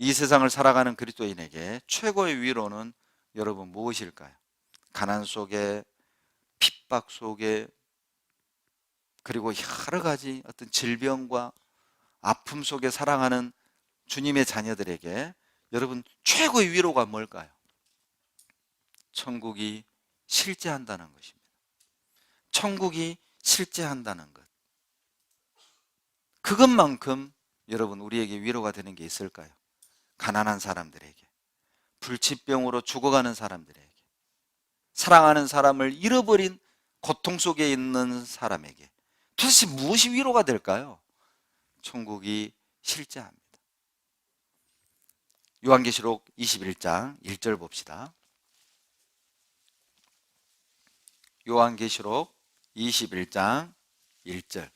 이 세상을 살아가는 그리스도인에게 최고의 위로는 여러분 무엇일까요? 가난 속에, 핍박 속에, 그리고 여러 가지 어떤 질병과 아픔 속에 살아가는 주님의 자녀들에게 여러분 최고의 위로가 뭘까요? 천국이 실제한다는 것입니다. 천국이 실제한다는 것. 그것만큼 여러분 우리에게 위로가 되는 게 있을까요? 가난한 사람들에게, 불치병으로 죽어가는 사람들에게, 사랑하는 사람을 잃어버린 고통 속에 있는 사람에게 도대체 무엇이 위로가 될까요? 천국이 실제합니다. 요한계시록 21장 1절 봅시다. 요한계시록 21장 1절.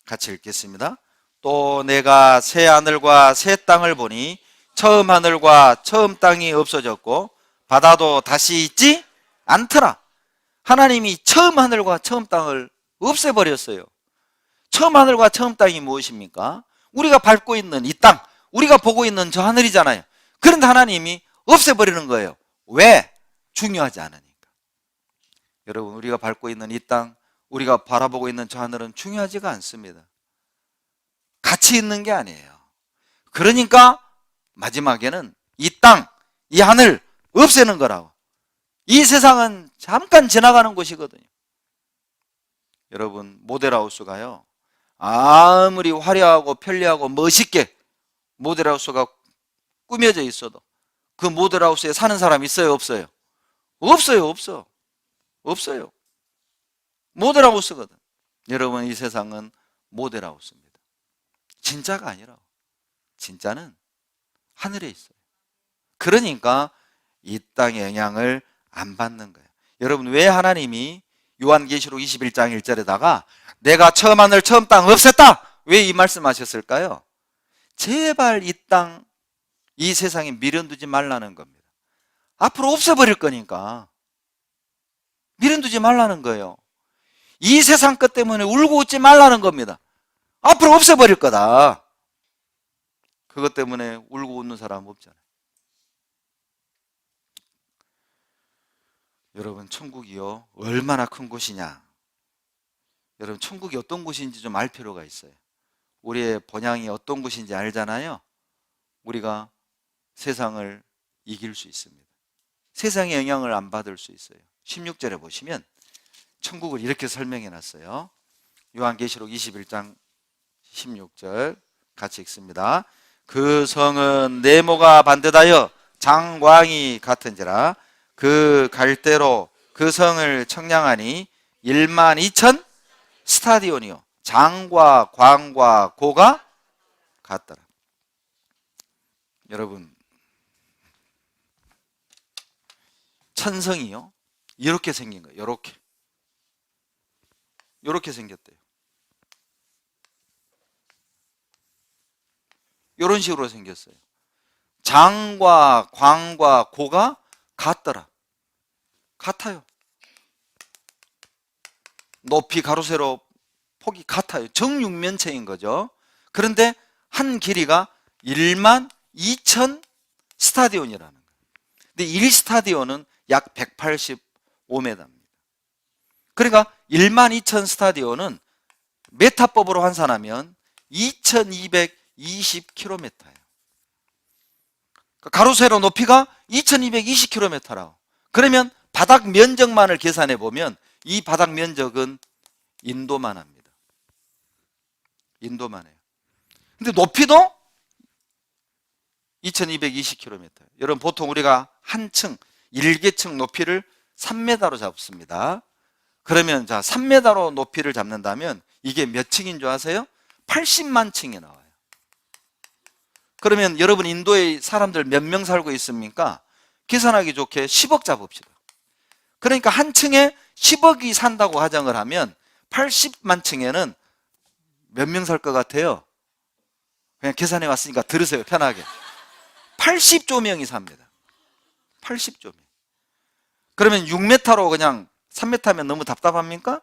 같이 읽겠습니다. 또 내가 새 하늘과 새 땅을 보니 처음 하늘과 처음 땅이 없어졌고 바다도 다시 있지 않더라. 하나님이 처음 하늘과 처음 땅을 없애버렸어요. 처음 하늘과 처음 땅이 무엇입니까? 우리가 밟고 있는 이 땅, 우리가 보고 있는 저 하늘이잖아요. 그런데 하나님이 없애버리는 거예요. 왜? 중요하지 않으니까. 여러분, 우리가 밟고 있는 이 땅, 우리가 바라보고 있는 저 하늘은 중요하지가 않습니다. 가치 있는 게 아니에요. 그러니까 마지막에는 이 땅, 이 하늘 없애는 거라고. 이 세상은 잠깐 지나가는 곳이거든요. 여러분, 모델하우스가요, 아무리 화려하고 편리하고 멋있게 모델하우스가 꾸며져 있어도 그 모델하우스에 사는 사람 있어요, 없어요? 없어요, 없어. 없어요. 모델하우스거든. 여러분, 이 세상은 모델하우스입니다. 진짜가 아니라고. 진짜는 하늘에 있어요. 그러니까 이 땅의 영향을 안 받는 거예요. 여러분, 왜 하나님이 요한계시록 21장 1절에다가 내가 처음 하늘 처음 땅 없앴다, 왜 이 말씀하셨을까요? 제발 이 땅, 이 세상에 미련두지 말라는 겁니다. 앞으로 없애버릴 거니까 미련두지 말라는 거예요. 이 세상 것 때문에 울고 웃지 말라는 겁니다. 앞으로 없애버릴 거다. 그것 때문에 울고 웃는 사람 없잖아요. 여러분, 천국이요, 얼마나 큰 곳이냐. 여러분, 천국이 어떤 곳인지 좀 알 필요가 있어요. 우리의 본향이 어떤 곳인지 알잖아요. 우리가 세상을 이길 수 있습니다. 세상의 영향을 안 받을 수 있어요. 16절에 보시면 천국을 이렇게 설명해 놨어요. 요한계시록 21장 16절 같이 읽습니다. 그 성은 네모가 반듯하여 장광이 같은지라 그 갈대로 그 성을 청량하니 12,000 스타디온이요 장과 광과 고가 같더라. 여러분, 천성이요 이렇게 생긴 거예요. 이렇게 생겼대요. 이런 식으로 생겼어요. 장과 광과 고가 같더라. 같아요. 높이 가로세로 폭이 같아요. 정육면체인 거죠. 그런데 한 길이가 12,000 스타디온이라는 거예요. 근데 1스타디온은 약 185m입니다. 그러니까 12,000 스타디온은 메타법으로 환산하면 2220km예요. 가로세로 높이가 2220km라고. 그러면 바닥 면적만을 계산해 보면 이 바닥 면적은 인도만 합니다. 인도만 해요. 근데 높이도 2220km. 여러분, 보통 우리가 한 층, 1계층 높이를 3m로 잡습니다. 그러면 자, 3m로 높이를 잡는다면 이게 몇 층인 줄 아세요? 80만 층이 나와요. 그러면 여러분, 인도에 사람들 몇 명 살고 있습니까? 계산하기 좋게 10억 잡읍시다. 그러니까 한 층에 10억이 산다고 가정을 하면 80만 층에는 몇 명 살 것 같아요? 그냥 계산해 왔으니까 들으세요, 편하게. 80조 명이 삽니다. 80조 명. 그러면 6m로 그냥 3m면 너무 답답합니까?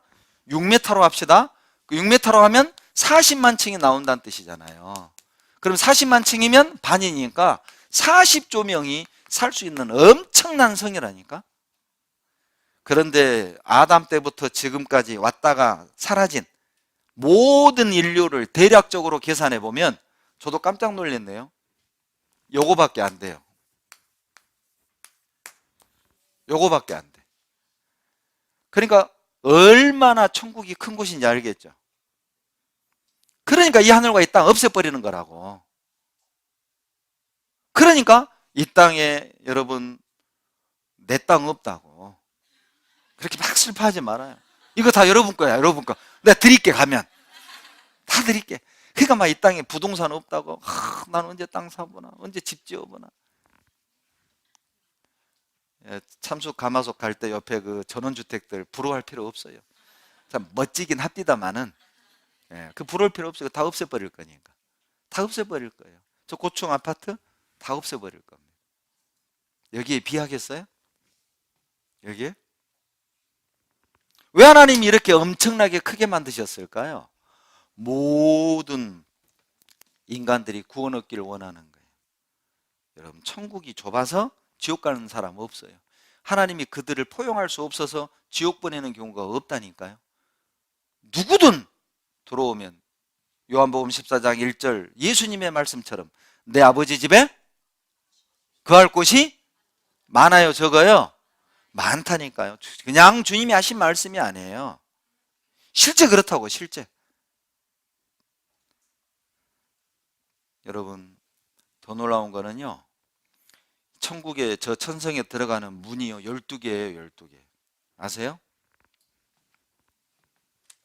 6m로 합시다. 6m로 하면 40만 층이 나온다는 뜻이잖아요. 그럼 40만 층이면 반이니까 40조 명이 살 수 있는 엄청난 성이라니까. 그런데 아담 때부터 지금까지 왔다가 사라진 모든 인류를 대략적으로 계산해 보면 저도 깜짝 놀랐네요. 요거밖에 안 돼요. 요거밖에 안 돼. 그러니까 얼마나 천국이 큰 곳인지 알겠죠. 그러니까 이 하늘과 이 땅 없애버리는 거라고. 그러니까 이 땅에 여러분 내 땅 없다고 그렇게 막 슬퍼하지 말아요. 이거 다 여러분 거야. 여러분 거. 내가 드릴게. 가면 다 드릴게. 그러니까 막 이 땅에 부동산 없다고. 난 언제 땅 사보나, 언제 집 지어보나. 참수 가마솥 갈 때 옆에 그 전원주택들 부러워할 필요 없어요. 참 멋지긴 합디다마는 그 부러울 필요 없어요. 다 없애버릴 거니까. 다 없애버릴 거예요. 저 고층 아파트 다 없애버릴 겁니다. 여기에 비하겠어요? 여기에? 왜 하나님이 이렇게 엄청나게 크게 만드셨을까요? 모든 인간들이 구원 얻기를 원하는 거예요. 여러분, 천국이 좁아서 지옥 가는 사람 없어요. 하나님이 그들을 포용할 수 없어서 지옥 보내는 경우가 없다니까요. 누구든 들어오면 요한복음 14장 1절 예수님의 말씀처럼 내 아버지 집에 거할 곳이 많아요, 적어요? 많다니까요. 그냥 주님이 하신 말씀이 아니에요. 실제 그렇다고, 실제. 여러분, 더 놀라운 거는요, 천국에 저 천성에 들어가는 문이요 12개예요. 12개. 아세요?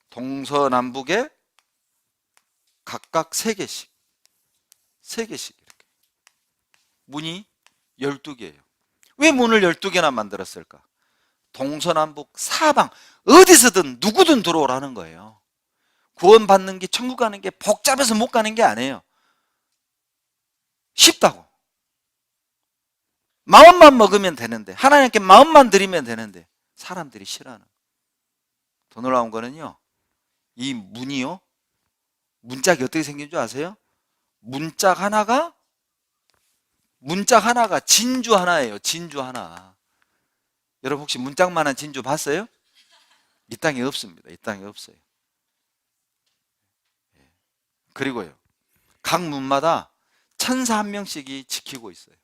동서남북에 각각 3개씩 3개씩 이렇게 문이 12개예요. 왜 문을 12개나 만들었을까? 동서남북 사방 어디서든 누구든 들어오라는 거예요. 구원받는 게, 천국 가는 게 복잡해서 못 가는 게 아니에요. 쉽다고. 마음만 먹으면 되는데, 하나님께 마음만 드리면 되는데 사람들이 싫어하는. 더 놀라운 거는요, 이 문이요, 문짝이 어떻게 생긴 줄 아세요? 문짝 하나가 진주 하나예요. 진주 하나. 여러분 혹시 문짝만한 진주 봤어요? 이 땅에 없습니다. 이 땅에 없어요. 그리고요, 각 문마다 천사 한 명씩이 지키고 있어요.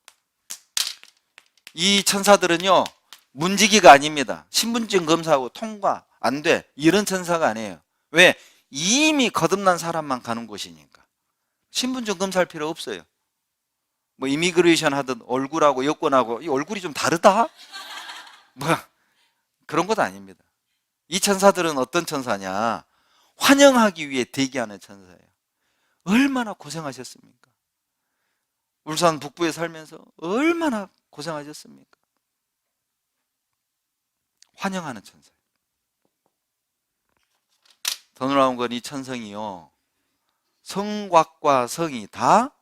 이 천사들은요, 문지기가 아닙니다. 신분증 검사하고 통과 안 돼, 이런 천사가 아니에요. 왜? 이미 거듭난 사람만 가는 곳이니까. 신분증 검사할 필요 없어요. 뭐 이미그레이션 하든 얼굴하고 여권하고 이 얼굴이 좀 다르다? 뭐 그런 것도 아닙니다. 이 천사들은 어떤 천사냐? 환영하기 위해 대기하는 천사예요. 얼마나 고생하셨습니까? 울산 북부에 살면서 얼마나 고생하셨습니까? 환영하는 천사예요. 더 놀라운 건 이 천성이요, 성곽과 성이 다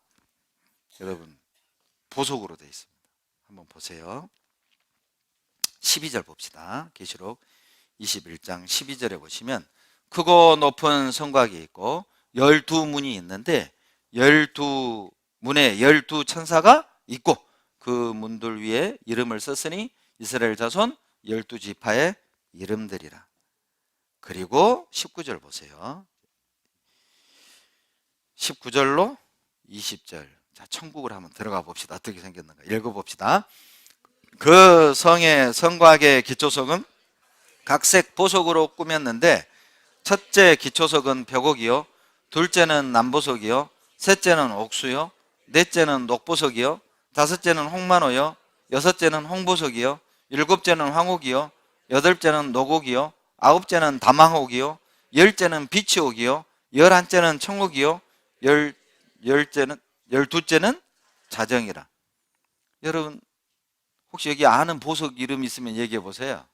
여러분 보석으로 되어 있습니다. 한번 보세요. 12절 봅시다. 계시록 21장 12절에 보시면 크고 높은 성곽이 있고 12문이 있는데 12문에 12천사가 있고 그 문들 위에 이름을 썼으니 이스라엘 자손 12지파의 이름들이라. 그리고 19절 보세요. 19절로 20절. 자, 천국을 한번 들어가 봅시다. 어떻게 생겼는가 읽어봅시다. 그 성의 성곽의 기초석은 각색 보석으로 꾸몄는데 첫째 기초석은 벽옥이요, 둘째는 남보석이요, 셋째는 옥수요, 넷째는 녹보석이요, 다섯째는 홍만호요, 여섯째는 홍보석이요, 일곱째는 황옥이요, 여덟째는 녹옥이요, 아홉째는 다망옥이요, 열째는 비치옥이요, 열한째는 청옥이요, 열두째는 자정이라. 여러분 혹시 여기 아는 보석 이름 있으면 얘기해 보세요.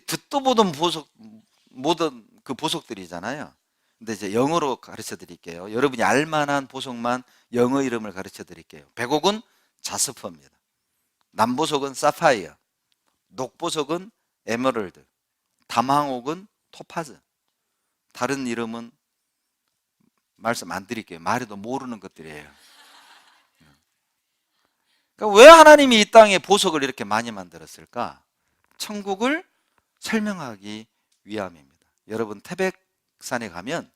듣도 보던 보석, 모든 그 보석들이잖아요. 근데 이제 영어로 가르쳐 드릴게요. 여러분이 알만한 보석만 영어 이름을 가르쳐 드릴게요. 백옥은 자스퍼입니다. 남보석은 사파이어, 녹보석은 에메랄드, 담항옥은 토파즈, 다른 이름은 말씀 안 드릴게요. 말해도 모르는 것들이에요. 그러니까 왜 하나님이 이 땅에 보석을 이렇게 많이 만들었을까? 천국을 설명하기 위함입니다. 여러분 태백산에 가면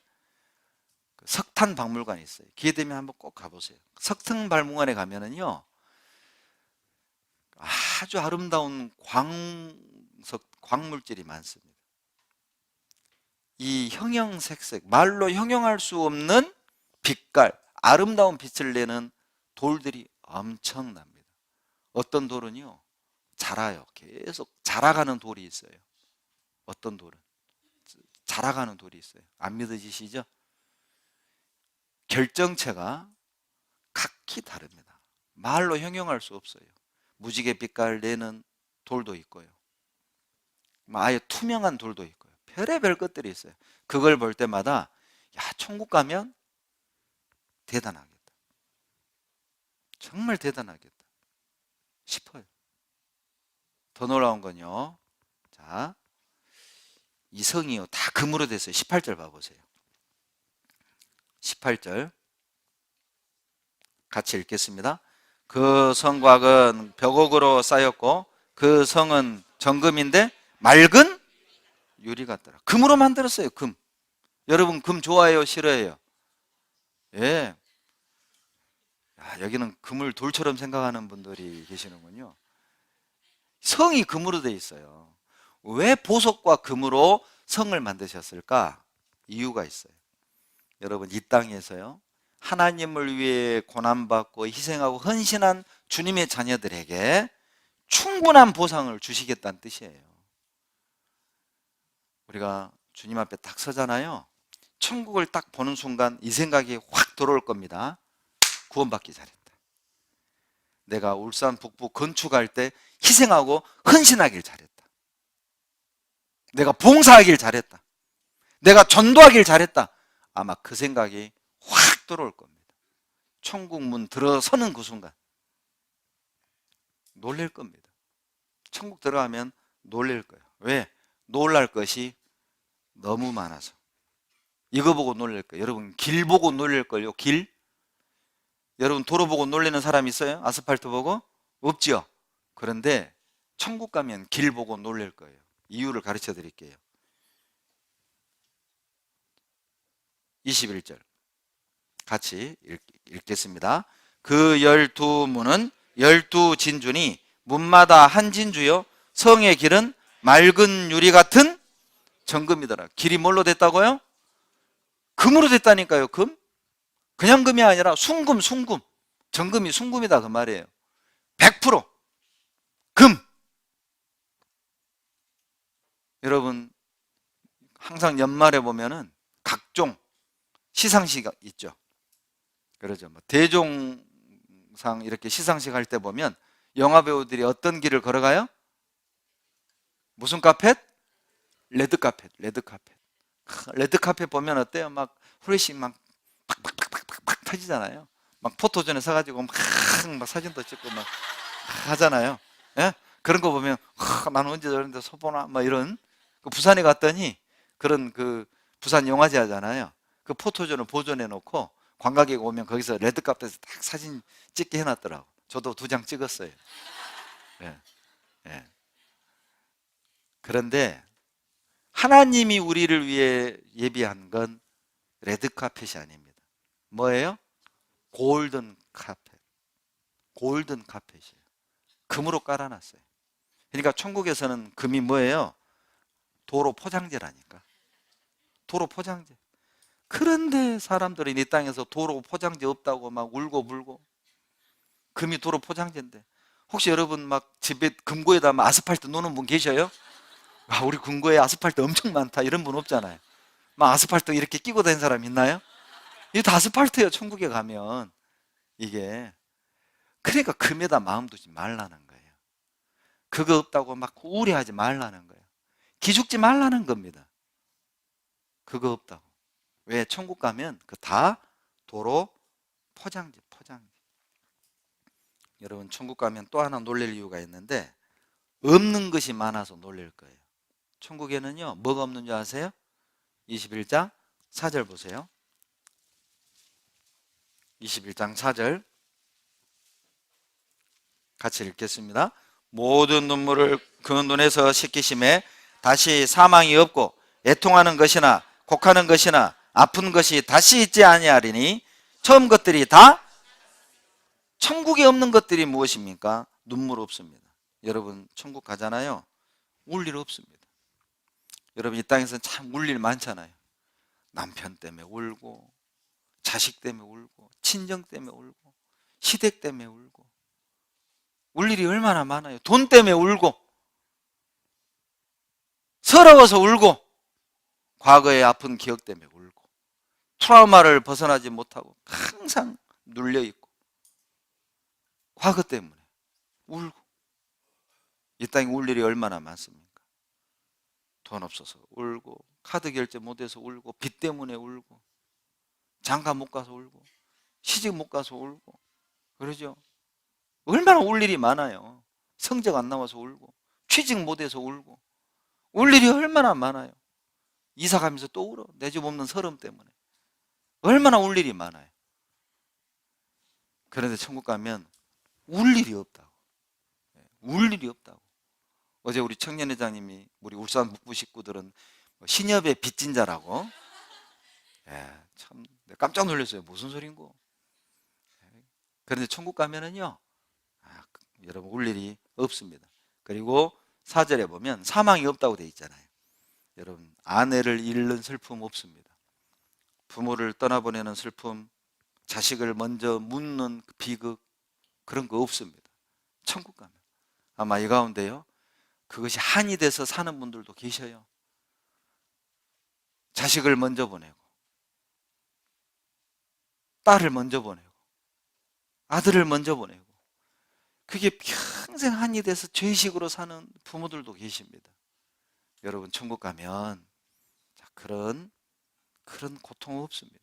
석탄 박물관이 있어요. 기회 되면 한번 꼭 가보세요. 석탄 박물관에 가면은요, 아주 아름다운 광물질이 많습니다. 이 형형색색, 말로 형용할 수 없는 빛깔, 아름다운 빛을 내는 돌들이 엄청납니다. 어떤 돌은요, 자라요. 계속 자라가는 돌이 있어요. 어떤 돌은 자라가는 돌이 있어요. 안 믿어지시죠? 결정체가 각기 다릅니다. 말로 형용할 수 없어요. 무지개 빛깔 내는 돌도 있고요, 아예 투명한 돌도 있고요. 별의별 것들이 있어요. 그걸 볼 때마다 야, 천국 가면 대단하겠다, 정말 대단하겠다 싶어요. 더 놀라운 건요, 자, 이 성이요 다 금으로 됐어요. 18절 봐보세요. 18절 같이 읽겠습니다. 그 성곽은 벽옥으로 쌓였고 그 성은 정금인데 맑은 유리 같더라. 금으로 만들었어요. 금. 여러분 금 좋아해요, 싫어해요? 예. 야, 여기는 금을 돌처럼 생각하는 분들이 계시는군요. 성이 금으로 돼 있어요. 왜 보석과 금으로 성을 만드셨을까? 이유가 있어요. 여러분 이 땅에서요, 하나님을 위해 고난받고 희생하고 헌신한 주님의 자녀들에게 충분한 보상을 주시겠다는 뜻이에요. 우리가 주님 앞에 딱 서잖아요. 천국을 딱 보는 순간 이 생각이 확 들어올 겁니다. 구원받기 잘했다. 내가 울산 북부 건축할 때 희생하고 헌신하길 잘했다. 내가 봉사하길 잘했다. 내가 전도하길 잘했다. 아마 그 생각이 확 들어올 겁니다. 천국 문 들어서는 그 순간 놀랄 겁니다. 천국 들어가면 놀랄 거예요. 왜? 놀랄 것이 너무 많아서. 이거 보고 놀랄 거예요. 여러분 길 보고 놀랄걸요. 길? 여러분 도로 보고 놀라는 사람 있어요? 아스팔트 보고? 없죠. 그런데 천국 가면 길 보고 놀랄 거예요. 이유를 가르쳐 드릴게요. 21절 같이 읽겠습니다. 그 12문은 12진주니 문마다 한 진주요 성의 길은 맑은 유리 같은 정금이더라. 길이 뭘로 됐다고요? 금으로 됐다니까요. 금? 그냥 금이 아니라 순금. 정금이 순금이다 그 말이에요. 100% 금. 여러분 항상 연말에 보면은 각종 시상식 있죠. 그러죠. 뭐 대종상 이렇게 시상식 할 때 보면 영화 배우들이 어떤 길을 걸어가요? 무슨 카펫? 레드카펫. 레드카펫 보면 어때요? 막 후레쉬 막 팍팍팍팍팍 터지잖아요. 막 포토존에 서가지고 막 사진도 찍고 막 하잖아요. 예? 그런 거 보면 나는 언제 저런 데 서보나 막 이런. 그 부산에 갔더니 그런 그 부산 영화제 하잖아요. 그 포토존을 보존해 놓고 관광객 오면 거기서 레드카펫에서 딱 사진 찍게 해놨더라고. 저도 2장 찍었어요. 예. 예. 그런데 하나님이 우리를 위해 예비한 건 레드카펫이 아닙니다. 뭐예요? 골든 카펫. 골든 카펫이에요. 금으로 깔아놨어요. 그러니까 천국에서는 금이 뭐예요? 도로 포장재라니까. 도로 포장재. 그런데 사람들이 이 땅에서 도로 포장재 없다고 막 울고 불고. 금이 도로 포장재인데. 혹시 여러분 막 집에 금고에다 아스팔트 놓는 분 계셔요? 아, 우리 금고에 아스팔트 엄청 많다 이런 분 없잖아요. 막 아스팔트 이렇게 끼고 다니는 사람 있나요? 이게 다 아스팔트예요. 천국에 가면. 이게 그러니까 금에다 마음 두지 말라는 거예요. 그거 없다고 막 우려하지 말라는 거예요. 기죽지 말라는 겁니다. 그거 없다고. 왜? 천국 가면 그 다 도로 포장재. 여러분 천국 가면 또 하나 놀랄 이유가 있는데 없는 것이 많아서 놀랄 거예요. 천국에는요 뭐가 없는 줄 아세요? 21장 4절 보세요. 21장 4절 같이 읽겠습니다. 모든 눈물을 그 눈에서 씻기심에 다시 사망이 없고 애통하는 것이나 곡하는 것이나 아픈 것이 다시 있지 아니하리니 처음 것들이 다 천국에 없는 것들이 무엇입니까? 눈물 없습니다. 여러분 천국 가잖아요. 울 일 없습니다. 여러분 이 땅에서는 참 울 일 많잖아요. 남편 때문에 울고 자식 때문에 울고 친정 때문에 울고 시댁 때문에 울고 울 일이 얼마나 많아요. 돈 때문에 울고 서러워서 울고 과거의 아픈 기억 때문에 울고 트라우마를 벗어나지 못하고 항상 눌려있고 과거 때문에 울고 이 땅에 울 일이 얼마나 많습니까? 돈 없어서 울고 카드 결제 못해서 울고 빚 때문에 울고 장가 못 가서 울고 시집 못 가서 울고 그러죠. 얼마나 울 일이 많아요. 성적 안 나와서 울고 취직 못해서 울고 울 일이 얼마나 많아요. 이사 가면서 또 울어. 내 집 없는 서름 때문에 얼마나 울 일이 많아요. 그런데 천국 가면 울 일이 없다고. 울 일이 없다고. 어제 우리 청년회장님이 우리 울산 북부 식구들은 신협의 빚진 자라고. 참 깜짝 놀랐어요. 무슨 소린고. 그런데 천국 가면은요, 여러분 울 일이 없습니다. 그리고 4절에 보면 사망이 없다고 돼 있잖아요. 여러분 아내를 잃는 슬픔 없습니다. 부모를 떠나보내는 슬픔, 자식을 먼저 묻는 비극 그런 거 없습니다. 천국 가면 아마 이 가운데요 그것이 한이 돼서 사는 분들도 계셔요. 자식을 먼저 보내고 딸을 먼저 보내고 아들을 먼저 보내고 그게 평생 한이 돼서 죄식으로 사는 부모들도 계십니다. 여러분 천국 가면 그런 고통 없습니다.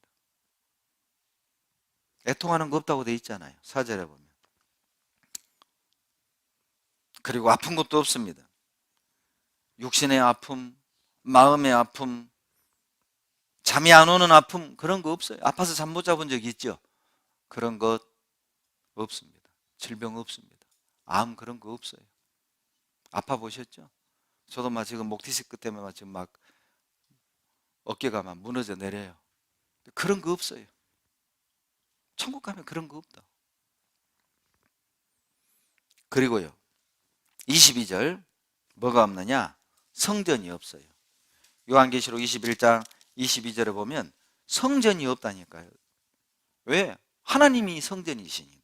애통하는 거 없다고 돼 있잖아요. 4절에 보면. 그리고 아픈 것도 없습니다. 육신의 아픔, 마음의 아픔, 잠이 안 오는 아픔 그런 거 없어요. 아파서 잠 못 자본 적 있죠? 그런 것 없습니다. 질병 없습니다. 암 그런 거 없어요. 아파 보셨죠? 저도 막 지금 목 디스크 때문에 지금 막 어깨가 막 무너져 내려요. 그런 거 없어요. 천국 가면 그런 거 없다. 그리고요 22절 뭐가 없느냐? 성전이 없어요. 요한계시록 21장 22절에 보면 성전이 없다니까요. 왜? 하나님이 성전이시니까.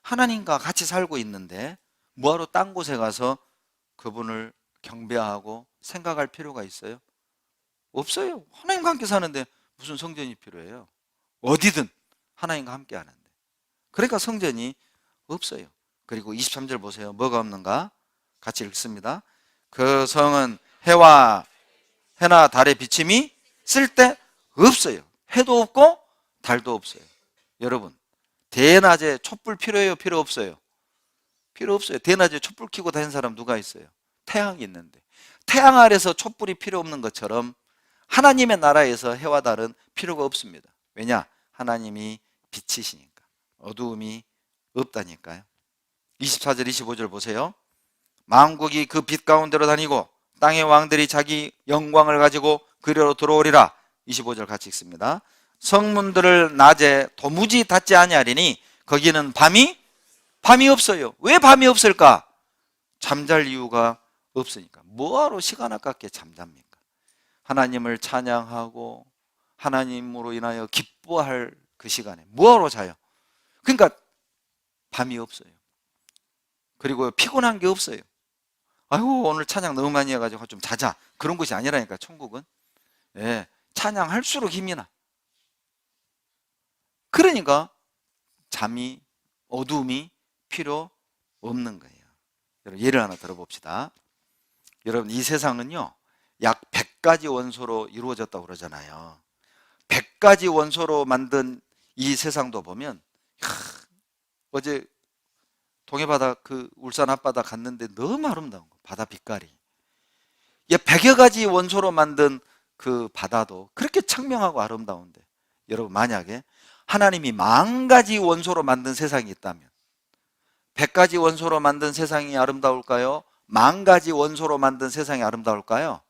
하나님과 같이 살고 있는데 뭐하러 딴 곳에 가서 그분을 경배하고 생각할 필요가 있어요? 없어요. 하나님과 함께 사는데 무슨 성전이 필요해요? 어디든 하나님과 함께 하는데. 그러니까 성전이 없어요. 그리고 23절 보세요. 뭐가 없는가? 같이 읽습니다. 그 성은 해나 달의 비침이 쓸데 없어요. 해도 없고 달도 없어요. 여러분 대낮에 촛불 필요해요? 필요 없어요? 필요 없어요. 대낮에 촛불 켜고 다니는 사람 누가 있어요? 태양이 있는데. 태양 아래서 촛불이 필요 없는 것처럼 하나님의 나라에서 해와 달은 필요가 없습니다. 왜냐? 하나님이 빛이시니까. 어두움이 없다니까요. 24절 25절 보세요. 만국이 그 빛 가운데로 다니고 땅의 왕들이 자기 영광을 가지고 그리로 들어오리라. 25절 같이 읽습니다. 성문들을 낮에 도무지 닫지 아니하리니 거기는 밤이 없어요. 왜 밤이 없을까? 잠잘 이유가 없으니까. 뭐하러 시간 아깝게 잠잡니까? 하나님을 찬양하고 하나님으로 인하여 기뻐할 그 시간에 뭐하러 자요? 그러니까 밤이 없어요. 그리고 피곤한 게 없어요. 아이고 오늘 찬양 너무 많이 해가지고 좀 자자. 그런 것이 아니라니까 천국은. 찬양할수록 힘이 나. 그러니까 잠이 어두움이 필요 없는 거예요. 여러분 예를 하나 들어봅시다. 여러분 이 세상은요 약 100가지 원소로 이루어졌다고 그러잖아요. 100가지 원소로 만든 이 세상도 보면 어제 동해바다 울산 앞바다 갔는데 너무 아름다운 거 바다 빛깔이 100여 가지 원소로 만든 그 바다도 그렇게 청명하고 아름다운데, 여러분 만약에 하나님이 10,000가지 원소로 만든 세상이 있다면 100가지 원소로 만든 세상이 아름다울까요? 10,000가지 원소로 만든 세상이 아름다울까요?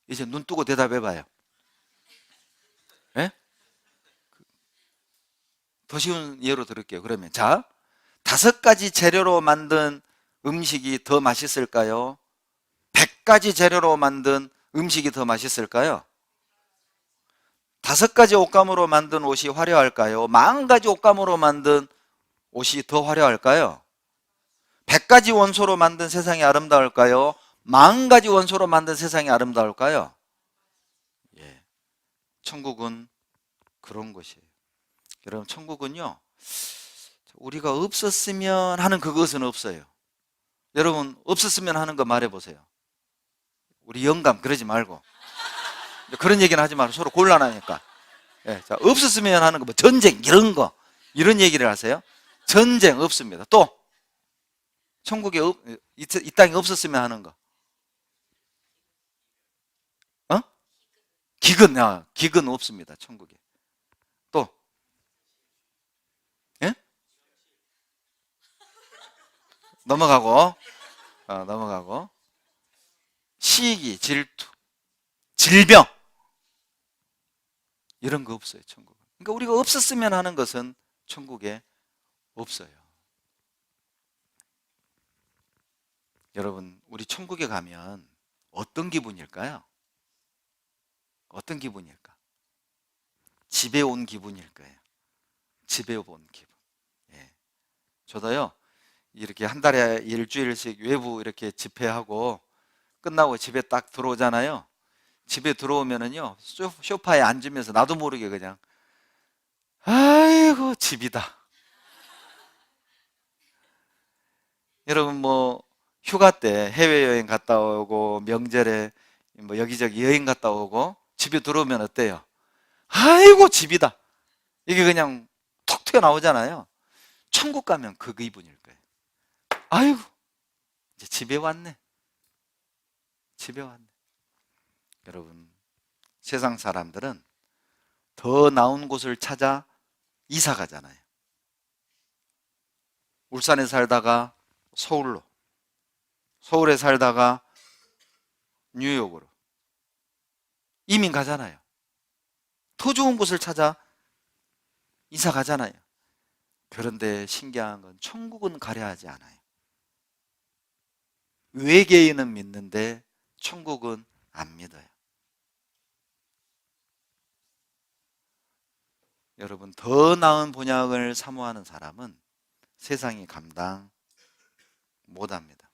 이제 눈 뜨고 대답해 봐요. 예? 더 쉬운 예로 들을게요. 그러면 자, 5가지 재료로 만든 음식이 더 맛있을까요? 100가지 재료로 만든 음식이 더 맛있을까요? 5가지 옷감으로 만든 옷이 화려할까요? 10,000가지 옷감으로 만든 옷이 더 화려할까요? 100가지 원소로 만든 세상이 아름다울까요? 10,000가지 원소로 만든 세상이 아름다울까요? 예, 천국은 그런 것이에요. 여러분, 천국은요, 우리가 없었으면 하는 그것은 없어요. 여러분, 없었으면 하는 거 말해보세요. 우리 영감 그러지 말고, 그런 얘기는 하지 말고, 서로 곤란하니까. 예, 자, 없었으면 하는 거, 뭐 전쟁 이런 거, 이런 얘기를 하세요. 전쟁 없습니다. 또 천국에 이 땅에 없었으면 하는 거, 어? 기근 없습니다. 천국에. 또 예? 넘어가고, 넘어가고, 시기, 질투, 질병 이런 거 없어요. 천국은. 그러니까 우리가 없었으면 하는 것은 천국에 없어요. 여러분, 우리 천국에 가면 어떤 기분일까요? 어떤 기분일까? 집에 온 기분일 거예요. 집에 온 기분. 예. 저도요, 이렇게 한 달에 일주일씩 외부 이렇게 집회하고 끝나고 집에 딱 들어오잖아요. 집에 들어오면은요, 소파에 앉으면서 나도 모르게 그냥, 아이고, 집이다. 여러분, 뭐, 휴가 때 해외여행 갔다 오고, 명절에 뭐 여기저기 여행 갔다 오고, 집에 들어오면 어때요? 아이고, 집이다. 이게 그냥 톡 튀어나오잖아요. 천국 가면 그 기분일 거예요. 아이고, 이제 집에 왔네. 집에 왔네. 여러분, 세상 사람들은 더 나은 곳을 찾아 이사 가잖아요. 울산에 살다가 서울로, 서울에 살다가 뉴욕으로 이민 가잖아요. 더 좋은 곳을 찾아 이사 가잖아요. 그런데 신기한 건 천국은 가려 하지 않아요. 외계인은 믿는데 천국은 안 믿어요. 여러분, 더 나은 본향을 사모하는 사람은 세상이 감당 못합니다.